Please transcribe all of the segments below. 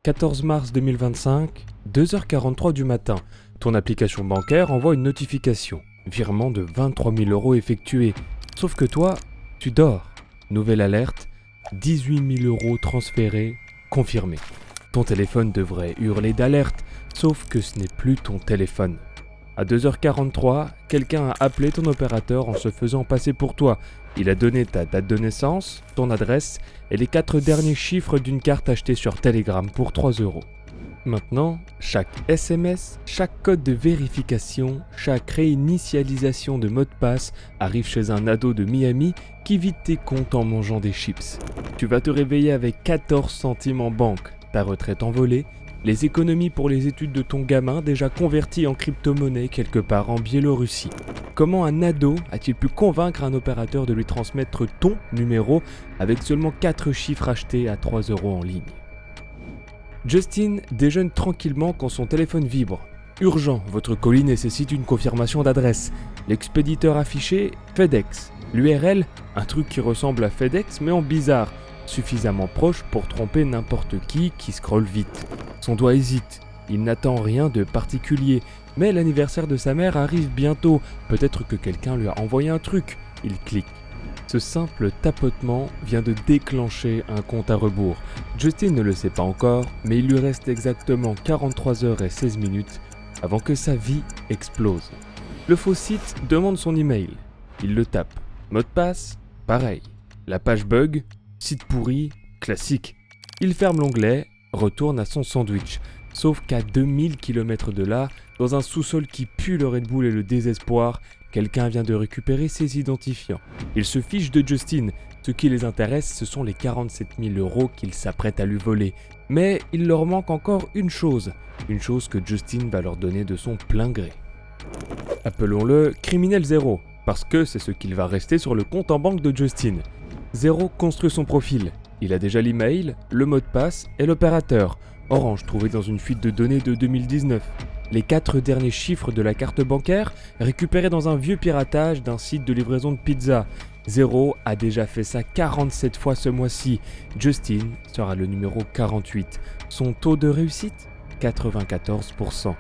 14 mars 2025, 2h43 du matin. Ton application bancaire envoie une notification. Virement de 23 000 € effectué. Sauf que toi, tu dors. Nouvelle alerte, 18 000 € transférés, confirmé. Ton téléphone devrait hurler d'alerte, sauf que ce n'est plus ton téléphone. À 2h43, quelqu'un a appelé ton opérateur en se faisant passer pour toi. Il a donné ta date de naissance, ton adresse et les 4 derniers chiffres d'une carte achetée sur Telegram pour 3 €. Maintenant, chaque SMS, chaque code de vérification, chaque réinitialisation de mot de passe arrive chez un ado de Miami qui vide tes comptes en mangeant des chips. Tu vas te réveiller avec 14 centimes en banque, ta retraite envolée, les économies pour les études de ton gamin déjà converties en crypto-monnaie quelque part en Biélorussie. Comment un ado a-t-il pu convaincre un opérateur de lui transmettre ton numéro avec seulement 4 chiffres achetés à 3 € en ligne ? Justin déjeune tranquillement quand son téléphone vibre. Urgent, votre colis nécessite une confirmation d'adresse. L'expéditeur affiché, FedEx. L'URL, un truc qui ressemble à FedEx mais en bizarre, suffisamment proche pour tromper n'importe qui scrolle vite. Son doigt hésite, il n'attend rien de particulier, mais l'anniversaire de sa mère arrive bientôt, peut-être que quelqu'un lui a envoyé un truc, il clique. Ce simple tapotement vient de déclencher un compte à rebours. Justin ne le sait pas encore, mais il lui reste exactement 43 heures et 16 minutes avant que sa vie explose. Le faux site demande son email. Il le tape. Mot de passe, pareil. La page bug, site pourri, classique. Il ferme l'onglet, retourne à son sandwich. Sauf qu'à 2000 km de là, dans un sous-sol qui pue le Red Bull et le désespoir, quelqu'un vient de récupérer ses identifiants. Ils se fichent de Justin. Ce qui les intéresse, ce sont les 47 000 € qu'ils s'apprêtent à lui voler. Mais il leur manque encore une chose que Justin va leur donner de son plein gré. Appelons-le Criminel Zéro, parce que c'est ce qu'il va rester sur le compte en banque de Justin. Zéro construit son profil. Il a déjà l'email, le mot de passe et l'opérateur. Orange trouvé dans une fuite de données de 2019. Les 4 derniers chiffres de la carte bancaire récupérés dans un vieux piratage d'un site de livraison de pizza. Zéro a déjà fait ça 47 fois ce mois-ci. Justin sera le numéro 48. Son taux de réussite ? 94%.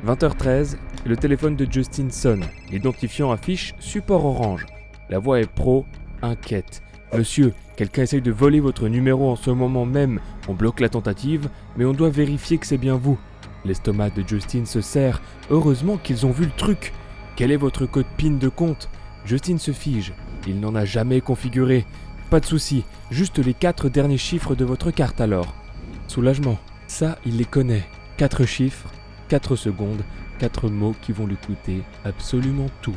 20h13, le téléphone de Justin sonne. L'identifiant affiche support orange. La voix est pro, inquiète. Monsieur, quelqu'un essaye de voler votre numéro en ce moment même. On bloque la tentative, mais on doit vérifier que c'est bien vous. L'estomac de Justin se serre. Heureusement qu'ils ont vu le truc. Quel est votre code PIN de compte ? Justin se fige. Il n'en a jamais configuré. Pas de souci, juste les 4 derniers chiffres de votre carte alors. Soulagement. Ça, il les connaît. 4 chiffres, 4 secondes, 4 mots qui vont lui coûter absolument tout.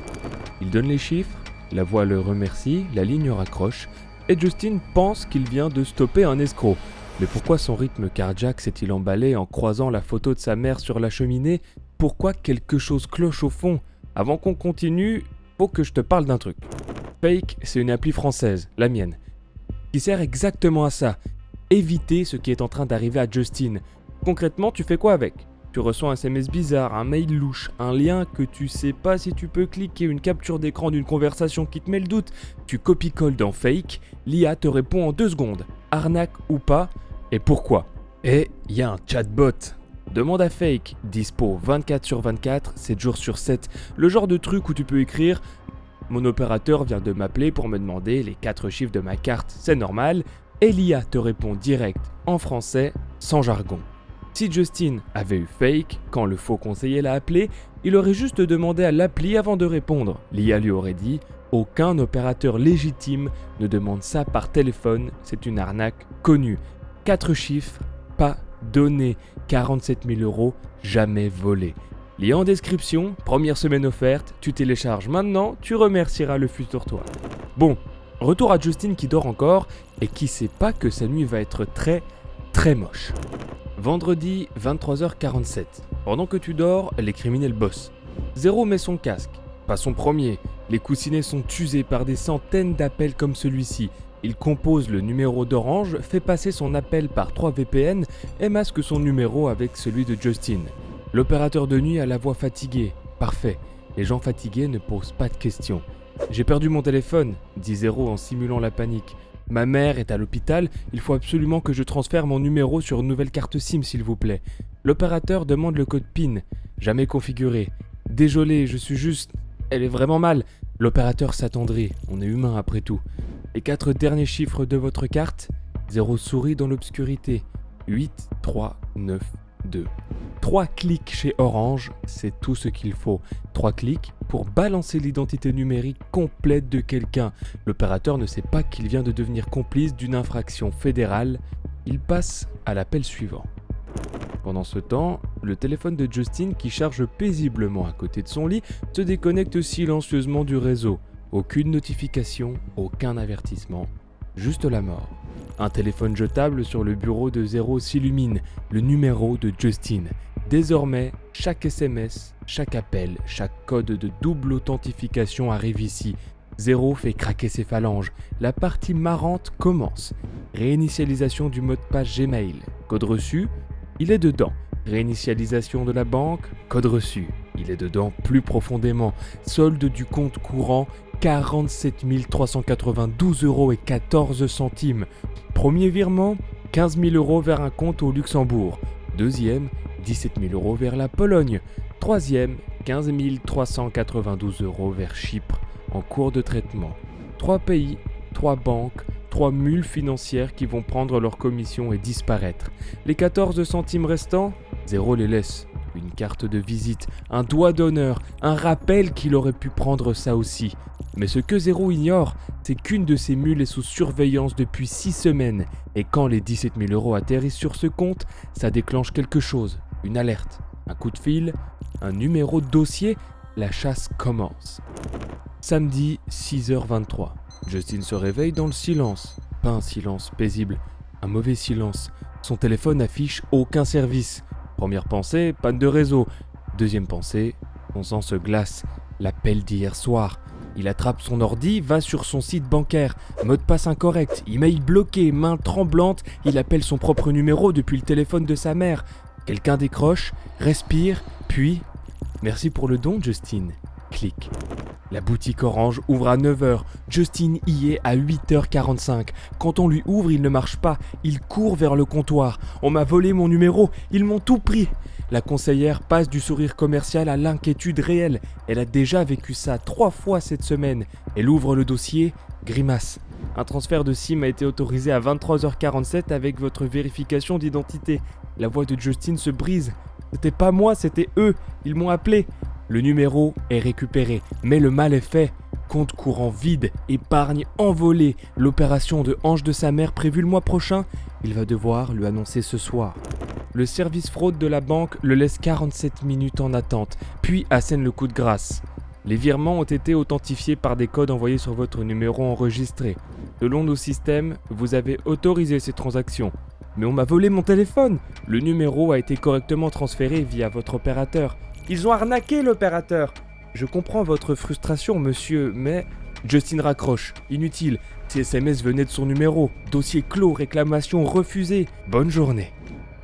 Il donne les chiffres, la voix le remercie, la ligne raccroche, et Justin pense qu'il vient de stopper un escroc. Mais pourquoi son rythme cardiaque s'est-il emballé en croisant la photo de sa mère sur la cheminée ? Pourquoi quelque chose cloche au fond ? Avant qu'on continue, faut que je te parle d'un truc. Fake, c'est une appli française, la mienne, qui sert exactement à ça. Éviter ce qui est en train d'arriver à Justin. Concrètement, tu fais quoi avec ? Tu reçois un SMS bizarre, un mail louche, un lien que tu sais pas si tu peux cliquer, une capture d'écran d'une conversation qui te met le doute. Tu copie-colles dans Fake, l'IA te répond en 2 secondes. Arnaque ou pas ? Et pourquoi ? Et il y a un chatbot. Demande à Fake, dispo 24/24, 7 jours sur 7. Le genre de truc où tu peux écrire « Mon opérateur vient de m'appeler pour me demander les 4 chiffres de ma carte, c'est normal ?» Et l'IA te répond direct en français, sans jargon. Si Justin avait eu Fake, quand le faux conseiller l'a appelé, il aurait juste demandé à l'appli avant de répondre. L'IA lui aurait dit « Aucun opérateur légitime ne demande ça par téléphone, c'est une arnaque connue. 4 chiffres, pas donné. 47 000 €, jamais volé. » Lien en description, première semaine offerte, tu télécharges maintenant, tu remercieras le futur toi. Bon, retour à Justin qui dort encore et qui sait pas que sa nuit va être très, très moche. Vendredi, 23h47. Pendant que tu dors, les criminels bossent. Zéro met son casque. Pas son premier. Les coussinets sont usés par des centaines d'appels comme celui-ci. Il compose le numéro d'Orange, fait passer son appel par 3 VPN et masque son numéro avec celui de Justin. L'opérateur de nuit a la voix fatiguée. Parfait. Les gens fatigués ne posent pas de questions. « J'ai perdu mon téléphone », dit Zéro en simulant la panique. Ma mère est à l'hôpital, il faut absolument que je transfère mon numéro sur une nouvelle carte SIM s'il vous plaît. L'opérateur demande le code PIN, jamais configuré. Désolé, je suis juste... Elle est vraiment mal. L'opérateur s'attendrit, on est humain après tout. Les 4 derniers chiffres de votre carte, 0 souris dans l'obscurité, 8, 3, 9, 2. 3 clics chez Orange, c'est tout ce qu'il faut. 3 clics pour balancer l'identité numérique complète de quelqu'un. L'opérateur ne sait pas qu'il vient de devenir complice d'une infraction fédérale. Il passe à l'appel suivant. Pendant ce temps, le téléphone de Justin, qui charge paisiblement à côté de son lit, se déconnecte silencieusement du réseau. Aucune notification, aucun avertissement, juste la mort. Un téléphone jetable sur le bureau de Zéro s'illumine, le numéro de Justin. Désormais, chaque SMS, chaque appel, chaque code de double authentification arrive ici. Zéro fait craquer ses phalanges. La partie marrante commence. Réinitialisation du mot de passe Gmail. Code reçu, il est dedans. Réinitialisation de la banque, code reçu. Il est dedans plus profondément. Solde du compte courant, 47 392 € et 14 centimes. Premier virement, 15 000 € vers un compte au Luxembourg. Deuxième, 17 000 € vers la Pologne. Troisième, 15 392 € vers Chypre, en cours de traitement. 3 pays, 3 banques, 3 mules financières qui vont prendre leur commission et disparaître. Les 14 centimes restants, Zéro les laisse. Une carte de visite, un doigt d'honneur, un rappel qu'il aurait pu prendre ça aussi. Mais ce que Zéro ignore, c'est qu'une de ces mules est sous surveillance depuis 6 semaines. Et quand les 17 000 € atterrissent sur ce compte, ça déclenche quelque chose. Une alerte, un coup de fil, un numéro de dossier, la chasse commence. Samedi, 6h23. Justin se réveille dans le silence. Pas un silence paisible, un mauvais silence. Son téléphone affiche aucun service. Première pensée, panne de réseau. Deuxième pensée, son sang se glace. L'appel d'hier soir. Il attrape son ordi, va sur son site bancaire. Mot de passe incorrect, email bloqué, main tremblante. Il appelle son propre numéro depuis le téléphone de sa mère. Quelqu'un décroche, respire, puis... Merci pour le don, Justin. Clic. La boutique Orange ouvre à 9h. Justin y est à 8h45. Quand on lui ouvre, il ne marche pas. Il court vers le comptoir. On m'a volé mon numéro. Ils m'ont tout pris. La conseillère passe du sourire commercial à l'inquiétude réelle. Elle a déjà vécu ça 3 fois cette semaine. Elle ouvre le dossier. Grimace. Un transfert de SIM a été autorisé à 23h47 avec votre vérification d'identité. La voix de Justin se brise. C'était pas moi, c'était eux. Ils m'ont appelé. Le numéro est récupéré, mais le mal est fait. Compte courant vide, épargne envolée. L'opération de hanche de sa mère prévue le mois prochain, il va devoir lui annoncer ce soir. Le service fraude de la banque le laisse 47 minutes en attente, puis assène le coup de grâce. Les virements ont été authentifiés par des codes envoyés sur votre numéro enregistré. Selon nos systèmes, vous avez autorisé ces transactions. Mais on m'a volé mon téléphone. Le numéro a été correctement transféré via votre opérateur. Ils ont arnaqué l'opérateur. Je comprends votre frustration, monsieur, mais... Justin raccroche. Inutile. Ces SMS venaient de son numéro. Dossier clos, réclamation refusée. Bonne journée.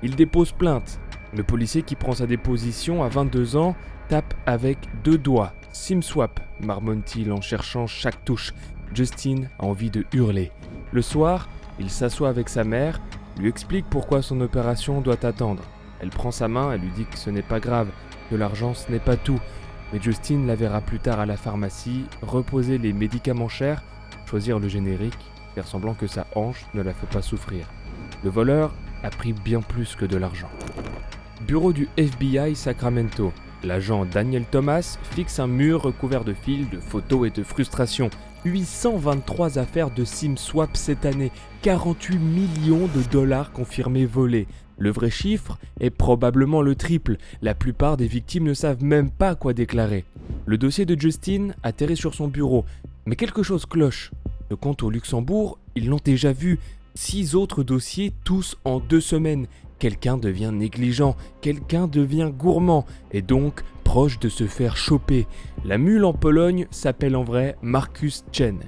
Il dépose plainte. Le policier qui prend sa déposition à 22 ans tape avec 2 doigts. SIM swap, marmonne-t-il en cherchant chaque touche. Justin a envie de hurler. Le soir, il s'assoit avec sa mère, lui explique pourquoi son opération doit attendre. Elle prend sa main et lui dit que ce n'est pas grave, que l'argent ce n'est pas tout. Mais Justin la verra plus tard à la pharmacie, reposer les médicaments chers, choisir le générique, faire semblant que sa hanche ne la fait pas souffrir. Le voleur a pris bien plus que de l'argent. Bureau du FBI Sacramento. L'agent Daniel Thomas fixe un mur recouvert de fils, de photos et de frustrations. 823 affaires de SIM swap cette année, 48 millions de dollars confirmés volés. Le vrai chiffre est probablement le triple. La plupart des victimes ne savent même pas quoi déclarer. Le dossier de Justin atterrit sur son bureau. Mais quelque chose cloche. Le compte au Luxembourg, ils l'ont déjà vu. 6 autres dossiers, tous en 2 semaines. Quelqu'un devient négligent, quelqu'un devient gourmand, et donc proche de se faire choper. La mule en Pologne s'appelle en vrai Markus Chen.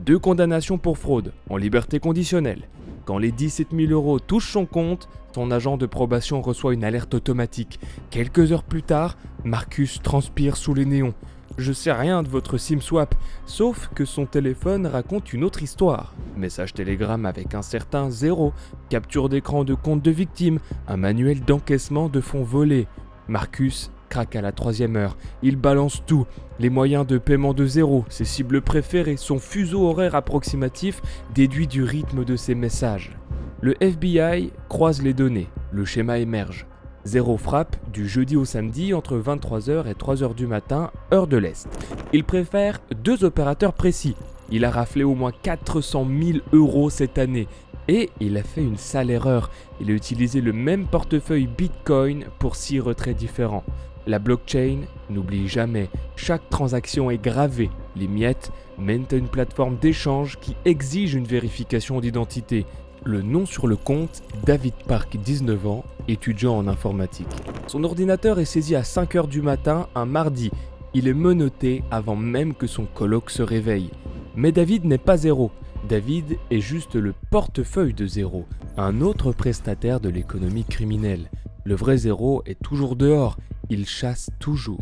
2 condamnations pour fraude, en liberté conditionnelle. Quand les 17 000 € touchent son compte, son agent de probation reçoit une alerte automatique. Quelques heures plus tard, Markus transpire sous les néons. je sais rien de votre SIM swap. Sauf que son téléphone raconte une autre histoire. Message Telegram avec un certain 0, capture d'écran de compte de victime, un manuel d'encaissement de fonds volés. Marcus craque à la 3e heure. Il balance tout. Les moyens de paiement de 0, ses cibles préférées, son fuseau horaire approximatif déduit du rythme de ses messages. Le FBI croise les données. Le schéma émerge. 0 frappe du jeudi au samedi entre 23h et 3h du matin, heure de l'Est. Il préfère 2 opérateurs précis. Il a raflé au moins 400 000 € cette année. Et il a fait une sale erreur. Il a utilisé le même portefeuille Bitcoin pour 6 retraits différents. La blockchain n'oublie jamais. Chaque transaction est gravée. Les miettes mènent à une plateforme d'échange qui exige une vérification d'identité. Le nom sur le compte, David Park, 19 ans, étudiant en informatique. Son ordinateur est saisi à 5h du matin un mardi. Il est menotté avant même que son coloc se réveille. Mais David n'est pas 0. David est juste le portefeuille de 0, un autre prestataire de l'économie criminelle. Le vrai 0 est toujours dehors, il chasse toujours.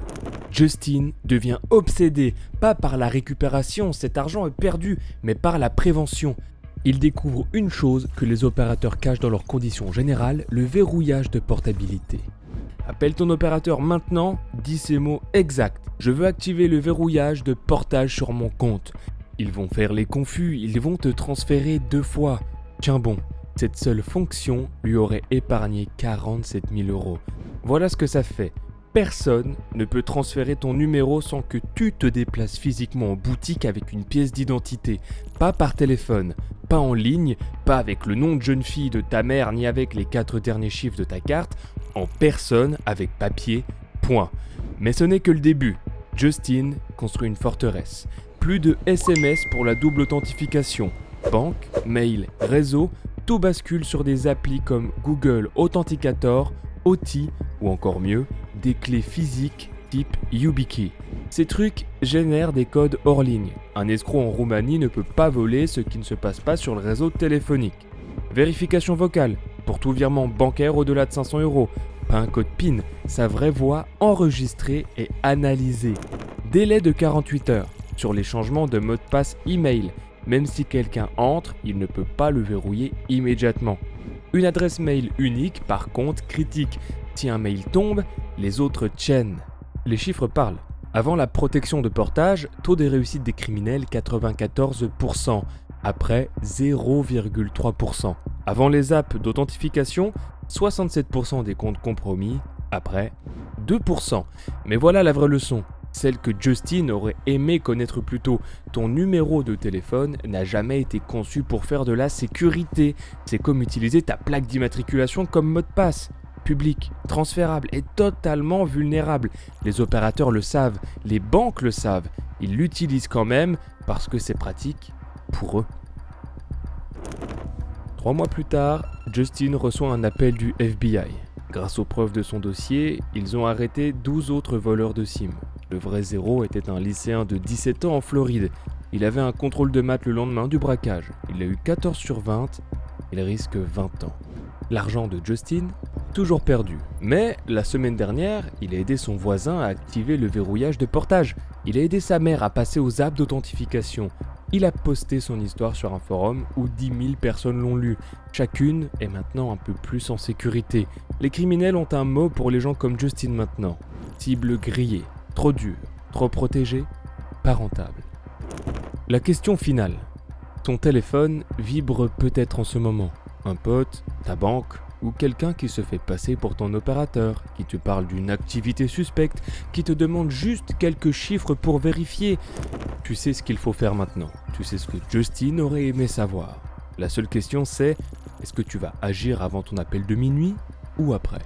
Justin devient obsédé, pas par la récupération, cet argent est perdu, mais par la prévention. Il découvre une chose que les opérateurs cachent dans leurs conditions générales, le verrouillage de portabilité. Appelle ton opérateur maintenant, dis ces mots exacts. Je veux activer le verrouillage de portage sur mon compte. Ils vont faire les confus, ils vont te transférer 2 fois. Tiens bon, cette seule fonction lui aurait épargné 47 000 €. Voilà ce que ça fait. Personne ne peut transférer ton numéro sans que tu te déplaces physiquement en boutique avec une pièce d'identité. Pas par téléphone, pas en ligne, pas avec le nom de jeune fille de ta mère ni avec les 4 derniers chiffres de ta carte, en personne avec papier, point. Mais ce n'est que le début. Justin construit une forteresse. Plus de SMS pour la double authentification. Banque, mail, réseau, tout bascule sur des applis comme Google Authenticator, OT ou encore mieux, des clés physiques type YubiKey. Ces trucs génèrent des codes hors ligne. Un escroc en Roumanie ne peut pas voler ce qui ne se passe pas sur le réseau téléphonique. Vérification vocale, pour tout virement bancaire au-delà de 500 €. Pas un code PIN, sa vraie voix enregistrée et analysée. Délai de 48 heures sur les changements de mot de passe email. Même si quelqu'un entre, il ne peut pas le verrouiller immédiatement. Une adresse mail unique, par contre, critique. Si un mail tombe, les autres tiennent. Les chiffres parlent. Avant la protection de portage, taux de réussite des criminels 94%. Après, 0,3%. Avant les apps d'authentification, 67% des comptes compromis. Après, 2%. Mais voilà la vraie leçon. Celle que Justin aurait aimé connaître plus tôt. Ton numéro de téléphone n'a jamais été conçu pour faire de la sécurité. C'est comme utiliser ta plaque d'immatriculation comme mot de passe. Public, transférable et totalement vulnérable. Les opérateurs le savent, les banques le savent. Ils l'utilisent quand même parce que c'est pratique pour eux. 3 mois plus tard, Justin reçoit un appel du FBI. Grâce aux preuves de son dossier, ils ont arrêté 12 autres voleurs de SIM. Le vrai 0 était un lycéen de 17 ans en Floride. Il avait un contrôle de maths le lendemain du braquage. Il a eu 14 sur 20. Il risque 20 ans. L'argent de Justin, toujours perdu. Mais la semaine dernière, il a aidé son voisin à activer le verrouillage de portage. Il a aidé sa mère à passer aux apps d'authentification. Il a posté son histoire sur un forum où 10 000 personnes l'ont lu. Chacune est maintenant un peu plus en sécurité. Les criminels ont un mot pour les gens comme Justin maintenant. Cible grillée. Trop dur, trop protégé, pas rentable. La question finale. Ton téléphone vibre peut-être en ce moment. Un pote, ta banque ou quelqu'un qui se fait passer pour ton opérateur, qui te parle d'une activité suspecte, qui te demande juste quelques chiffres pour vérifier. Tu sais ce qu'il faut faire maintenant. Tu sais ce que Justin aurait aimé savoir. La seule question c'est, est-ce que tu vas agir avant ton appel de minuit ou après ?